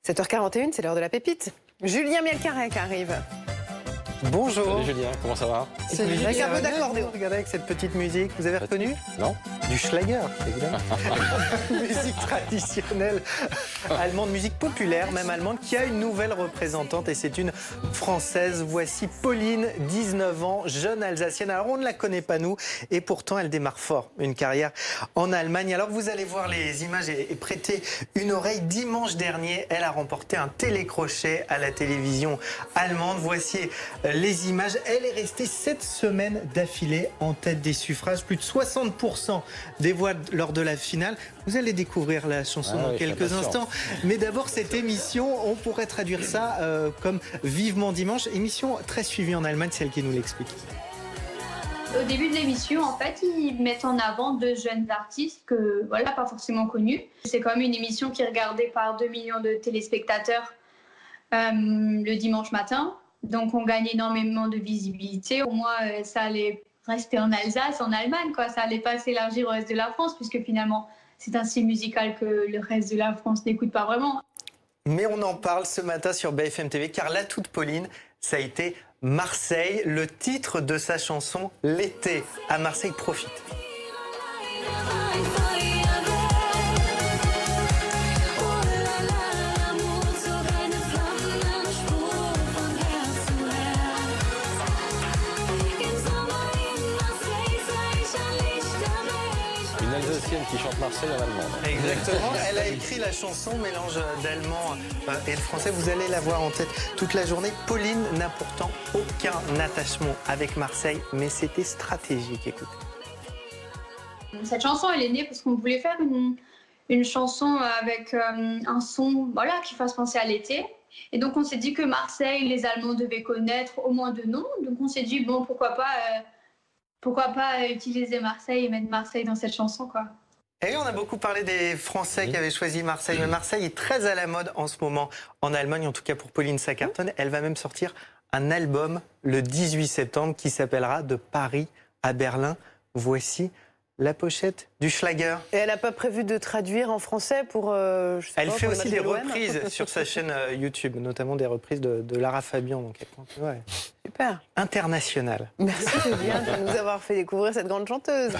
7h41, c'est l'heure de la pépite. Julien Mielcarré qui arrive. Bonjour. Salut Julien, comment ça va? Salut, avec un peu d'accordéon. Regardez avec cette petite musique, vous avez reconnu? Non. Du Schlager, évidemment. Musique traditionnelle allemande, musique populaire, même allemande, qui a une nouvelle représentante et c'est une Française. Voici Pauline, 19 ans, jeune Alsacienne. Alors on ne la connaît pas nous et pourtant elle démarre fort une carrière en Allemagne. Alors vous allez voir les images et prêter une oreille. Dimanche dernier, elle a remporté un télécrochet à la télévision allemande. Voici les images. Elle est restée 7 semaines d'affilée en tête des suffrages, plus de 60% des voix lors de la finale. Vous allez découvrir la chanson dans quelques instants. Mais d'abord, cette émission, on pourrait traduire ça comme Vivement Dimanche. Émission très suivie en Allemagne, c'est elle qui nous l'explique. Au début de l'émission, en fait, ils mettent en avant deux jeunes artistes que, voilà, pas forcément connus. C'est quand même une émission qui est regardée par 2 millions de téléspectateurs le dimanche matin. Donc, on gagne énormément de visibilité. Pour moi, ça allait rester en Alsace, en Allemagne, quoi. Ça allait pas s'élargir au reste de la France, puisque finalement, c'est un style musical que le reste de la France n'écoute pas vraiment. Mais on en parle ce matin sur BFM TV, car la toute Pauline, ça a été Marseille. Le titre de sa chanson, L'été à Marseille profite. Une Alsacienne qui chante Marseille en allemand. Exactement, elle a écrit la chanson, mélange d'allemand et de français. Vous allez la voir en tête toute la journée. Pauline n'a pourtant aucun attachement avec Marseille, mais c'était stratégique, écoutez. Cette chanson, elle est née parce qu'on voulait faire une chanson avec un son, voilà, qui fasse penser à l'été. Et donc, on s'est dit que Marseille, les Allemands devaient connaître au moins 2 noms. Donc, on s'est dit, bon, pourquoi pas utiliser Marseille et mettre Marseille dans cette chanson, quoi. Et on a beaucoup parlé des Français qui avaient choisi Marseille, mais Marseille est très à la mode en ce moment en Allemagne, en tout cas pour Pauline, ça cartonne. Elle va même sortir un album le 18 septembre qui s'appellera De Paris à Berlin. Voici la pochette du Schlager. Et elle n'a pas prévu de traduire en français pour... Elle fait aussi des reprises sur sa chaîne YouTube, notamment des reprises de Lara Fabian. Donc ouais. Super. Internationale. Merci Julien de nous avoir fait découvrir cette grande chanteuse.